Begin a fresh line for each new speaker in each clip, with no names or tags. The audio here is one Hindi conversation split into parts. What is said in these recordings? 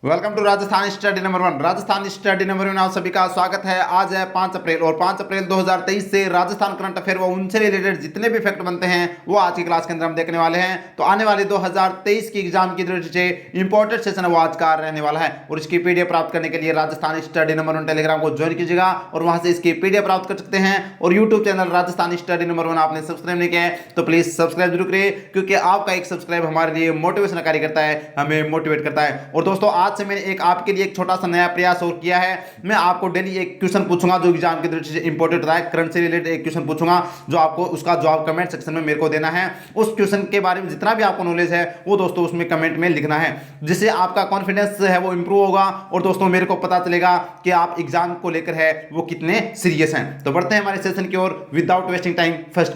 Welcome to Rajasthan study number 1। Rajasthan study number 1 आप सभी का स्वागत है। आज है 5 अप्रैल और 5 अप्रैल 2023 से राजस्थान करंट अफेयर व उनसे रिलेटेड जितने भी फैक्ट बनते हैं वो आज की क्लास के अंदर हम देखने वाले हैं। तो आने वाली 2023 की एग्जाम की दृष्टि से इंपॉर्टेंट सेशन वो आज का रहने वाला है और इसकी पीडीएफ प्राप्त करने के लिए राजस्थान स्टडी नंबर 1 टेलीग्राम को ज्वाइन कीजिएगा और वहां से इसकी पीडीएफ प्राप्त कर सकते हैं। और YouTube channel Rajasthan study number 1 आपने सब्सक्राइब नहीं किया है तो प्लीज सब्सक्राइब जरूर करिए, क्योंकि आपका एक सब्सक्राइब हमारे लिए मोटिवेशन कार्य करता है, हमें मोटिवेट करता है। और दोस्तों आज से मैंने एक आपके लिए एक छोटा सा नया प्रयास और किया है। मैं आपको डेली एक क्वेश्चन पूछूंगा जो एग्जाम की दृष्टि से इंपॉर्टेंट रहा है, करंट से रिलेटेड एक क्वेश्चन पूछूंगा जो आपको उसका जवाब कमेंट सेक्शन में मेरे को देना है। उस क्वेश्चन के बारे में जितना भी आपको नॉलेज है वो दोस्तों उसमें कमेंट में लिखना है, जिससे आपका कॉन्फिडेंस है वो इंप्रूव होगा और दोस्तों मेरे को पता चलेगा कि आप एग्जाम को लेकर है वो कितने सीरियस हैं। तो बढ़ते हैं हमारे सेशन की ओर without wasting time. First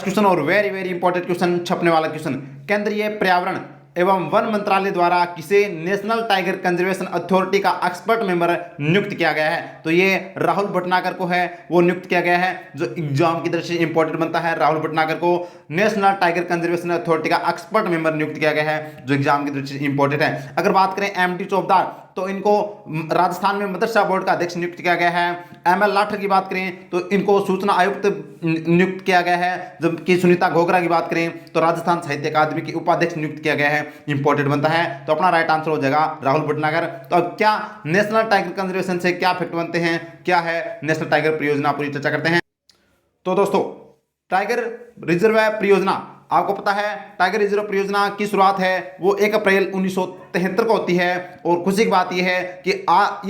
question और वेरी वेरी इंपॉर्टेंट क्वेश्चन, छपने वाला क्वेश्चन। केंद्रीय पर्यावरण एवं वन मंत्रालय द्वारा किसे नेशनल टाइगर कंजर्वेशन अथॉरिटी का एक्सपर्ट मेंबर नियुक्त किया गया है? तो ये राहुल भटनागर को है वो नियुक्त किया गया है, जो एग्जाम की दृष्टि से इंपॉर्टेंट बनता है। राहुल भटनागर को नेशनल टाइगर कंजर्वेशन अथॉरिटी का एक्सपर्ट मेंबर नियुक्त किया गया है, जो एग्जाम की दृष्टि से इंपॉर्टेंट है। अगर बात करें एमडी चौबदार तो इनको राजस्थान में मदरसा बोर्ड का अध्यक्ष नियुक्त किया गया है। एमएल लाठर की बात करें तो इनको सूचना आयुक्त नियुक्त किया गया है। जबकि सुनीता घोगरा की बात करें तो राजस्थान साहित्य अकादमी के उपाध्यक्ष नियुक्त किया गया है। इंपॉर्टेंट बनता है, तो अपना राइट आंसर हो जाएगा राहुल भटनागर। तो अब क्या नेशनल टाइगर कंजर्वेशन से क्या फैक्ट बनते हैं, क्या है नेशनल टाइगर परियोजना, पूरी चर्चा करते हैं। तो दोस्तों टाइगर रिजर्व परियोजना, आपको पता है टाइगर रिजर्व परियोजना की शुरुआत है वो 1 अप्रैल 1973 को होती है। और खुशी की बात यह है कि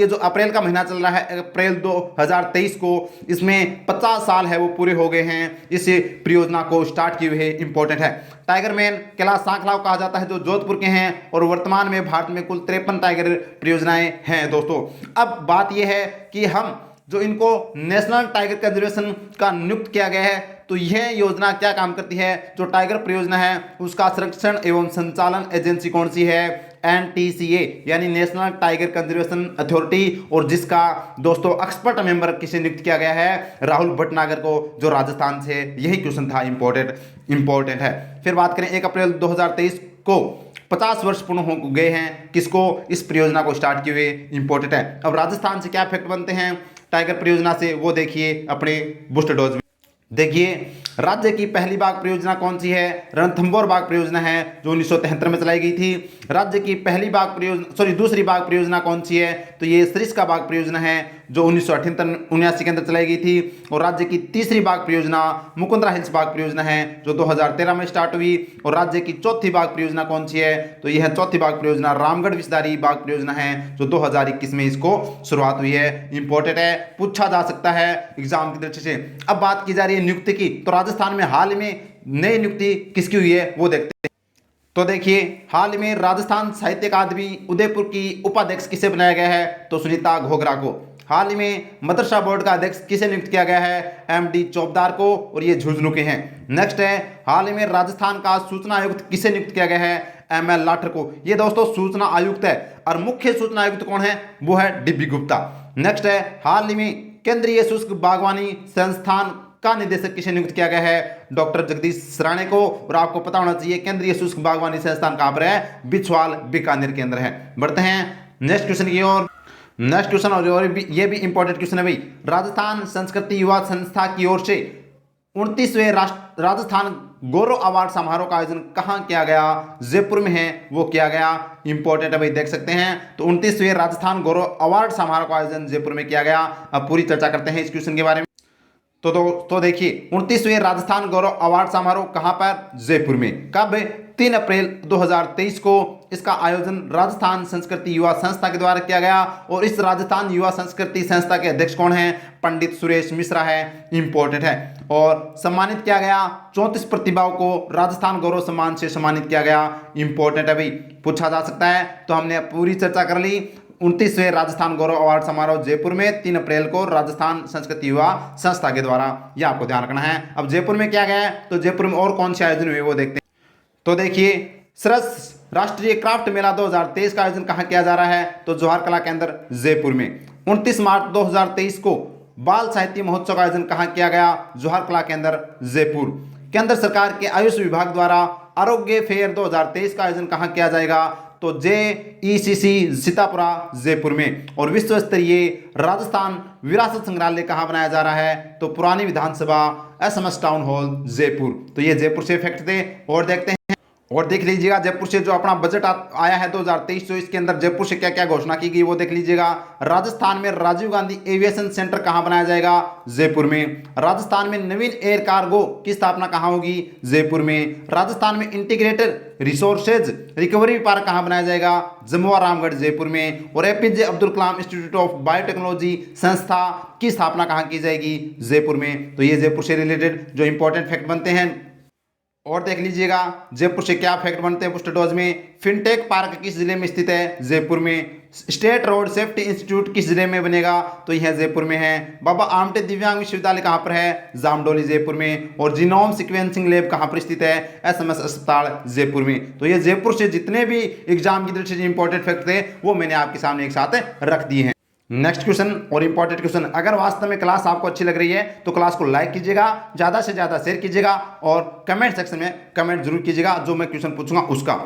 ये जो अप्रैल का महीना चल रहा है अप्रैल 2023 को, इसमें 50 साल है वो पूरे हो गए हैं इस परियोजना को स्टार्ट किए हुए। इंपॉर्टेंट है, टाइगर मैन कैलाश सांखलाव कहा जाता है जो जोधपुर के हैं और वर्तमान में भारत में कुल 53 टाइगर परियोजनाएं हैं। दोस्तों अब बात यह है कि हम जो इनको नेशनल टाइगर कंजर्वेशन का नियुक्त किया गया है तो यह योजना क्या काम करती है? जो टाइगर परियोजना है उसका संरक्षण एवं संचालन एजेंसी कौन सी है? एनटीसीए यानी नेशनल टाइगर कंजर्वेशन अथॉरिटी। और जिसका दोस्तों एक्सपर्ट मेंबर किसे नियुक्त किया गया है? राहुल भटनागर को, जो राजस्थान से। यही क्वेश्चन था, इंपॉर्टेंट है। फिर बात करें 1 अप्रैल 2023 को 50 वर्ष पूर्ण हो गए हैं किसको? इस परियोजना को स्टार्ट किए हुए। इंपॉर्टेंट है। अब राजस्थान से क्या फैक्ट बनते हैं टाइगर परियोजना से वो देखिए अपने बूस्टर डोज में। देखिए राज्य की पहली बाघ परियोजना कौन सी है? रणथंभौर बाघ परियोजना है जो 1973 में चलाई गई थी। राज्य की पहली बाघ परियोजना दूसरी बाघ परियोजना कौन सी है? तो ये सरिस्का बाघ परियोजना है जो 1978-79 के अंदर चलाई गई थी। और राज्य की तीसरी बाघ परियोजना मुकुंदरा हिल्स बाघ परियोजना है जो 2013 में स्टार्ट हुई। और राज्य की चौथी बाघ परियोजना कौन सी है? तो यह चौथी बाघ परियोजना रामगढ़ विषधारी बाघ परियोजना है जो 2021 में इसको शुरुआत हुई है। इंपॉर्टेंट है, पूछा जा सकता है एग्जाम की दृष्टि से। अब बात की जा रही है नियुक्ति की, तो राजस्थान में हाल में नई नियुक्ति किसकी हुई है वो देखते हैं। तो देखिए हाल में राजस्थान साहित्य अकादमी उदयपुर की उपाध्यक्ष किसे बनाया गया है? तो सुनीता घोगरा को। हाल ही में मदरसा बोर्ड का अध्यक्ष किसे नियुक्त किया गया है? एमडी चौबदार को, और ये झुंझुनू के हैं। नेक्स्ट है हाल ही में राजस्थान का सूचना आयुक्त किसे नियुक्त किया गया है? एमएल लाठर को। ये दोस्तों सूचना आयुक्त है और मुख्य सूचना आयुक्त कौन है? वो है डीबी गुप्ता। नेक्स्ट है हाल ही में केंद्रीय शुष्क बागवानी संस्थान का निदेशक किसे नियुक्त किया गया है? डॉक्टर जगदीश राणे को। और आपको पता होना चाहिए केंद्रीय शुष्क बागवानी संस्थान कहां पर है? बिछवाल बीकानेर के अंदर है। बढ़ते हैं नेक्स्ट क्वेश्चन की ओर। नेक्स्ट क्वेश्चन और ये भी इंपॉर्टेंट क्वेश्चन है भाई। राजस्थान संस्कृति युवा संस्था की ओर से 29वें राजस्थान गौरव अवार्ड समारोह का आयोजन कहां किया गया? जयपुर में है वो किया गया। इंपॉर्टेंट है भाई, देख सकते हैं। तो 29वें राजस्थान गौरव अवार्ड समारोह का आयोजन जयपुर में किया गया। अब पूरी चर्चा करते हैं इस क्वेश्चन के बारे में। तो देखिए 29वें राजस्थान गौरव अवार्ड समारोह कहां पर? जयपुर में। कब? 3 अप्रैल 2023 को इसका आयोजन राजस्थान संस्कृति युवा संस्था के द्वारा किया गया। और इस राजस्थान युवा संस्कृति संस्था के अध्यक्ष कौन है? पंडित सुरेश मिश्रा है। इंपॉर्टेंट है। और सम्मानित किया गया 34 प्रतिभाओं को राजस्थान गौरव सम्मान से सम्मानित किया गया। इंपॉर्टेंट है भाई, पूछा जा सकता है। तो हमने पूरी चर्चा कर ली। 29वें राजस्थान गौरव अवार्ड समारोह जयपुर में 3 अप्रैल को राजस्थान संस्कृति युवा संस्था के द्वारा, यह आपको ध्यान रखना है। अब जयपुर में क्या गया है तो जयपुर में और कौन से आयोजन हुए वो देखते हैं। तो देखिए सरस राष्ट्रीय क्राफ्ट मेला 2023 का आयोजन कहां किया जा रहा है? तो जवाहर कला केंद्र जयपुर में। 29 मार्च 2023 को बाल साहित्य महोत्सव का आयोजन कहां किया गया? जवाहर कला केंद्र जयपुर। केंद्र सरकार के आयुष विभाग द्वारा आरोग्य फेयर 2023 का आयोजन कहां किया जाएगा? तो JECC सीतापुरा जयपुर में। और विश्व स्तरीय राजस्थान विरासत संग्रहालय कहाँ बनाया जा रहा है, तो पुरानी विधानसभा SMS टाउन हॉल जयपुर। तो ये जयपुर से फैक्ट थे। और देखते हैं और देख लीजिएगा जयपुर से जो अपना बजट आया है 2023-24 के अंदर जयपुर से क्या क्या घोषणा की गई वो देख लीजिएगा। राजस्थान में राजीव गांधी एविएशन सेंटर कहां बनाया जाएगा, जयपुर में। राजस्थान में नवीन एयर कार्गो की स्थापना कहां होगी, जयपुर में। राजस्थान में इंटीग्रेटेड रिसोर्सेज रिकवरी पार्क कहां बनाया जाएगा, जमुआ रामगढ़ जयपुर में। और APJ Abdul Kalam institute of biotechnology संस्था की स्थापना कहां की जाएगी, जयपुर में। तो ये जयपुर से रिलेटेड जो इंपॉर्टेंट फैक्ट बनते हैं। और देख लीजिएगा जयपुर से क्या फैक्ट बनते हैं बूस्टर डोज में। फिनटेक पार्क किस जिले में स्थित है, जयपुर में। स्टेट रोड सेफ्टी इंस्टीट्यूट किस जिले में बनेगा, तो यह जयपुर में है। बाबा आमटे दिव्यांग विश्वविद्यालय कहां पर है, जामडोली जयपुर में। और जीनोम सीक्वेंसिंग लैब कहां पर स्थित है, SMS अस्पताल जयपुर में। तो ये जयपुर से जितने भी एग्जाम की दृष्टि से इंपॉर्टेंट फैक्ट थे वो मैंने आपके सामने एक साथ रख दिए हैं। नेक्स्ट क्वेश्चन और इंपॉर्टेंट क्वेश्चन। अगर वास्तव में क्लास आपको अच्छी लग रही है तो क्लास को लाइक कीजिएगा, ज़्यादा से ज़्यादा शेयर कीजिएगा और कमेंट सेक्शन में कमेंट जरूर कीजिएगा जो मैं क्वेश्चन पूछूंगा उसका।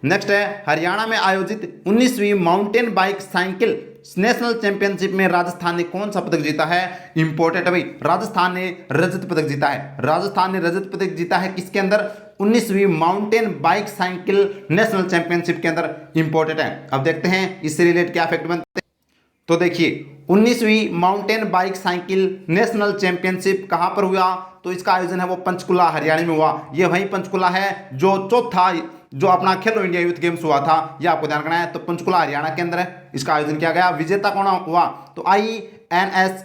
नेक्स्ट है, हरियाणा में आयोजित 19वीं mountain bike cycle national championship में राजस्थान ने कौन सा पदक जीता है, इंपॉर्टेंट है भाई। राजस्थान ने रजत पदक जीता है। राजस्थान ने रजत पदक जीता है किसके अंदर, 19वीं mountain bike cycle national championship के अंदर। इंपॉर्टेंट है। अब देखते हैं इससे रिलेटेड क्या फैक्ट बनते हैं। तो देखिए 19वीं mountain bike cycle national championship कहां पर हुआ, तो इसका आयोजन है वो पंचकुला हरियाणा में हुआ। ये वही पंचकुला है जो चौथा जो अपना खेलो इंडिया यूथ गेम्स हुआ था, ये आपको ध्यान रखना है। तो पंचकुला हरियाणा के अंदर है, इसका आयोजन किया गया। विजेता कौन हुआ, तो INS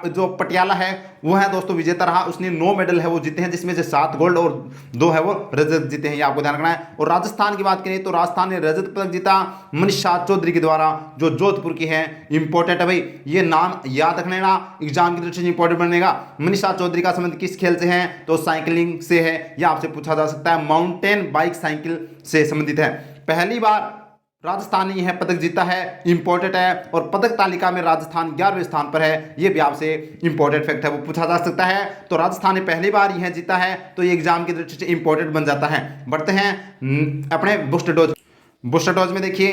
जो पटियाला है वो है दोस्तों विजेता रहा। उसने 9 मेडल है वो जीते हैं, जिसमें से 7 गोल्ड और 2 है वो रजत जीते हैं, ये आपको ध्यान रखना है। और राजस्थान की बात करें तो राजस्थान ने रजत पदक जीता मनीषा चौधरी के द्वारा, जो जोधपुर की है। इंपॉर्टेंट है भाई, ये नाम याद रख लेना, एग्जाम की दृष्टि से इंपॉर्टेंट बनेगा। मनीषा चौधरी का संबंध किस खेल से है, तो साइकिलिंग से है, यह आपसे पूछा जा सकता है। माउंटेन बाइक साइकिल से संबंधित है। पहली बार राजस्थान ने यह पदक जीता है, इंपॉर्टेंट है। और पदक तालिका में राजस्थान 11वें स्थान पर है, यह भी आपसे इंपॉर्टेंट फैक्ट है, वो पूछा जा सकता है। तो राजस्थान ने पहली बार यह जीता है, तो ये एग्जाम की दृष्टि से इंपॉर्टेंट बन जाता है। बढ़ते हैं अपने बूस्टर डोज। बूस्टर डोज में देखिए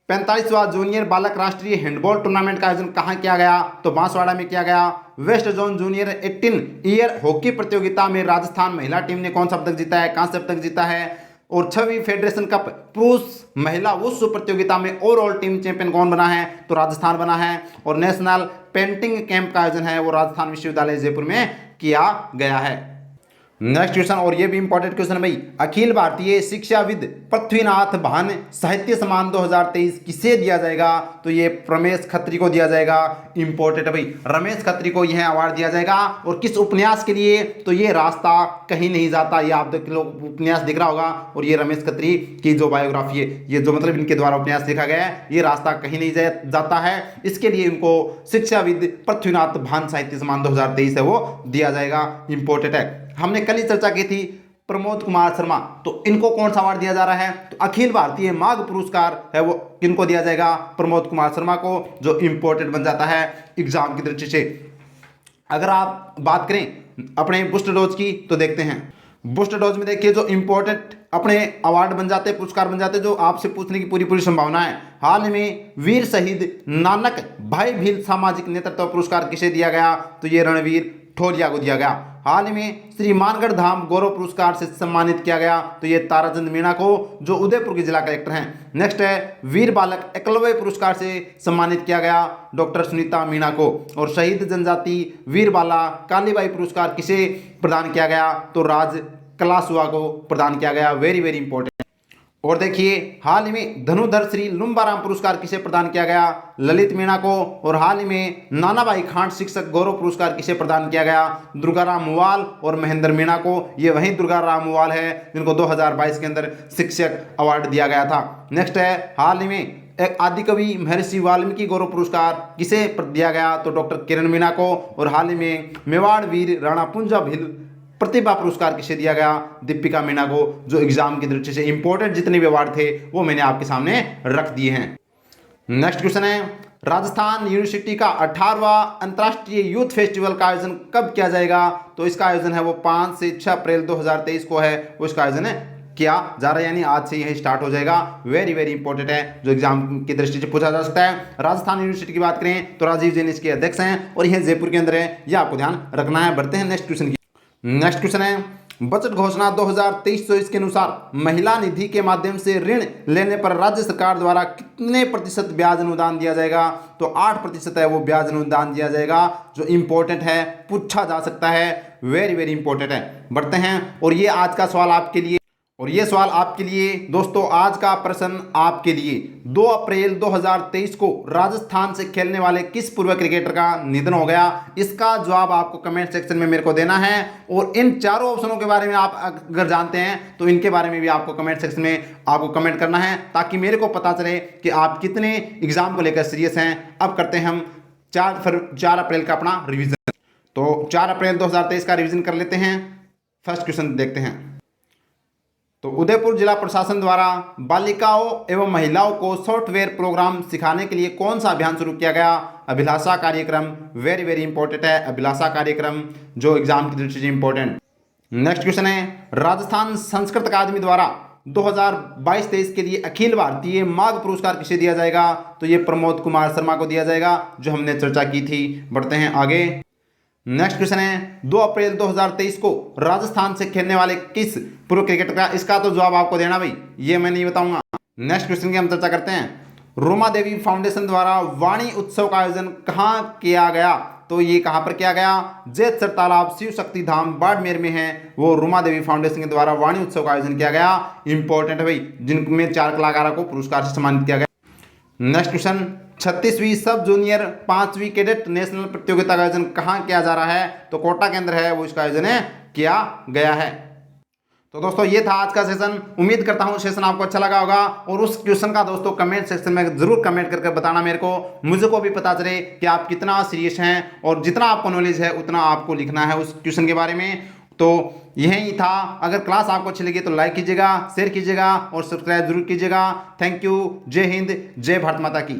45वां जूनियर बालक राष्ट्रीय हैंडबॉल टूर्नामेंट का आयोजन कहां किया गया, तो बांसवाड़ा में किया गया। West zone junior 18 year hockey प्रतियोगिता में राजस्थान महिला टीम ने कौन सा पदक जीता है, कांस्य पदक जीता है। और 6वीं फेडरेशन कप पुरुष महिला वुशु प्रतियोगिता में ओवरऑल टीम चैंपियन कौन बना है, तो राजस्थान बना है। और नेशनल पेंटिंग कैंप का आयोजन है वो राजस्थान विश्वविद्यालय जयपुर में किया गया है। नेक्स्ट क्वेश्चन, और ये भी इंपॉर्टेंट क्वेश्चन है भाई। अखिल भारतीय शिक्षाविद पृथ्वीनाथ भान साहित्य सम्मान 2023 किसे दिया जाएगा, तो ये रमेश खत्री को दिया जाएगा। इंपॉर्टेंट है भाई, रमेश खत्री को यह अवार्ड दिया जाएगा। और किस उपन्यास के लिए, तो ये रास्ता कहीं नहीं जाता, ये आप लोग उपन्यास दिख रहा होगा। और ये रमेश खत्री की जो बायोग्राफी है, ये जो मतलब इनके द्वारा उपन्यास लिखा गया है, ये रास्ता कहीं नहीं जाता है, इसके लिए इनको शिक्षाविद पृथ्वीनाथ भान साहित्य सम्मान 2023 है वो दिया जाएगा। इंपॉर्टेंट है। हमने कल ही चर्चा की थी प्रमोद कुमार शर्मा, तो इनको कौन सा अवार्ड दिया जा रहा है, तो अखिल भारतीय माघ पुरस्कार है वो किनको दिया जाएगा, प्रमोद कुमार शर्मा को, जो इंपॉर्टेंट बन जाता है एग्जाम की दृष्टि से। अगर आप बात करें अपने बूस्टर डोज की तो देखते हैं बूस्टर डोज में देखिए जो इंपॉर्टेंट अपने अवार्ड बन जाते हैं, पुरस्कार बन जाते हैं, जो आपसे पूछने की पूरी संभावना है। हाल में वीर शहीद नानक भाई भील सामाजिक नेतृत्व पुरस्कार किसे दिया गया, तो ये रणवीर ठोरिया को दिया गया। हाल में श्री मानगढ़ धाम गौरव पुरस्कार से सम्मानित किया गया, तो ये ताराचंद मीणा को, जो उदयपुर के जिला कलेक्टर हैं। नेक्स्ट है वीर बालक एकलव्य पुरस्कार से सम्मानित किया गया डॉक्टर सुनीता मीणा को। और शहीद जनजाति वीर बाला कालीबाई पुरस्कार किसे प्रदान किया गया, तो राज कलासुआ को प्रदान किया गया। Very very important. और देखिए हाल ही में धनुधर श्री लुम्बाराम पुरस्कार किसे प्रदान किया गया, ललित मीणा को। और हाल ही में नानाबाई खांड शिक्षक गौरव पुरस्कार किसे प्रदान किया गया, दुर्गाराम मुवाल और महेंद्र मीणा को। ये वही दुर्गाराम मुवाल है जिनको 2022 के अंदर शिक्षक अवार्ड दिया गया था। नेक्स्ट है हाल ही में एक आदिकवि महर्षि वाल्मीकि गौरव पुरस्कार किसे दिया गया, तो डॉक्टर किरण मीणा को। और हाल ही में मेवाड़ वीर राणा पुंजा भील प्रतिभा पुरस्कार किसे दिया गया, दीपिका मीणा को। जो एग्जाम की दृष्टि से इंपॉर्टेंट जितने भी अवार्ड थे वो मैंने आपके सामने रख दिए हैं। नेक्स्ट क्वेश्चन है राजस्थान यूनिवर्सिटी का 18वां अंतर्राष्ट्रीय यूथ फेस्टिवल का आयोजन कब किया जाएगा, तो इसका आयोजन है वो 5 से 6 अप्रैल 2023 को है, वो इसका आयोजन किया जा रहा है, यानी आज से यह स्टार्ट हो जाएगा। वेरी वेरी इंपॉर्टेंट है, जो एग्जाम की दृष्टि से पूछा जा सकता है। राजस्थान यूनिवर्सिटी की बात करें तो राजीव जैन इसके अध्यक्ष हैं और यह जयपुर के अंदर है, यह आपको ध्यान रखना है। बढ़ते हैं नेक्स्ट क्वेश्चन की। नेक्स्ट क्वेश्चन है बजट घोषणा 2023-24 के अनुसार महिला निधि के माध्यम से ऋण लेने पर राज्य सरकार द्वारा कितने प्रतिशत ब्याज अनुदान दिया जाएगा? तो 8% है वो ब्याज अनुदान दिया जाएगा, जो इंपॉर्टेंट है, पूछा जा सकता है। वेरी वेरी इंपॉर्टेंट है। बढ़ते हैं और ये आज का सवाल आपके लिए, और ये सवाल आपके लिए दोस्तों, आज का प्रश्न आपके लिए 2 अप्रैल 2023 को राजस्थान से खेलने वाले किस पूर्व क्रिकेटर का निधन हो गया? इसका जवाब आपको कमेंट सेक्शन में मेरे को देना है। और इन चारों ऑप्शनों के बारे में आप अगर जानते हैं तो इनके बारे में भी आपको कमेंट सेक्शन में आपको कमेंट करना है, ताकि मेरे को पता चले कि आप कितने एग्जाम को लेकर सीरियस हैं। अब करते हैं हम 4 अप्रैल का अपना रिविजन। तो 4 अप्रैल 2023 का रिविजन कर लेते हैं। फर्स्ट क्वेश्चन देखते हैं। तो उदयपुर जिला प्रशासन द्वारा बालिकाओं एवं महिलाओं को सॉफ्टवेयर प्रोग्राम सिखाने के लिए कौन सा अभियान शुरू किया गया? अभिलाषा कार्यक्रम। वेरी वेरी इंपॉर्टेंट है अभिलाषा कार्यक्रम, जो एग्जाम की दृष्टि से इंपॉर्टेंट। नेक्स्ट क्वेश्चन है राजस्थान संस्कृत अकादमी द्वारा 2022-23 के लिए अखिल भारतीय माघ पुरस्कार किसे दिया जाएगा? तो ये प्रमोद कुमार शर्मा को दिया जाएगा, जो हमने चर्चा की थी। बढ़ते हैं आगे। नेक्स्ट क्वेश्चन है 2 अप्रैल 2023 को राजस्थान से खेलने वाले किस पूर्व क्रिकेटर का? इसका तो जवाब आपको देना भाई, ये मैं नहीं बताऊंगा। नेक्स्ट क्वेश्चन की हम चर्चा करते हैं। रोमा देवी फाउंडेशन द्वारा वाणी उत्सव का आयोजन कहाँ किया गया? तो ये कहाँ पर किया गया? जेतसर तालाब शिव शक्ति धाम बाड़मेर में है, वो रोमा देवी फाउंडेशन के द्वारा वाणी उत्सव का आयोजन किया गया। इंपॉर्टेंट है भाई, जिनमें 4 कलाकारों को पुरस्कार से सम्मानित किया गया। नेक्स्ट क्वेश्चन 36वीं सब जूनियर 5वीं कैडेट नेशनल प्रतियोगिता का आयोजन कहाँ किया जा रहा है? तो कोटा के अंदर है, वो इसका आयोजन किया गया है। तो दोस्तों ये था आज का सेशन। उम्मीद करता हूँ सेशन आपको अच्छा लगा होगा, और उस क्वेश्चन का दोस्तों कमेंट सेक्शन में जरूर कमेंट करके बताना मेरे को, मुझे को भी पता चले कि आप कितना सीरियस हैं, और जितना आपको नॉलेज है उतना आपको लिखना है उस क्वेश्चन के बारे में। तो यही था। अगर क्लास आपको अच्छी लगी तो लाइक कीजिएगा, शेयर कीजिएगा और सब्सक्राइब जरूर कीजिएगा। Thank you. जय हिंद, जय भारत माता की।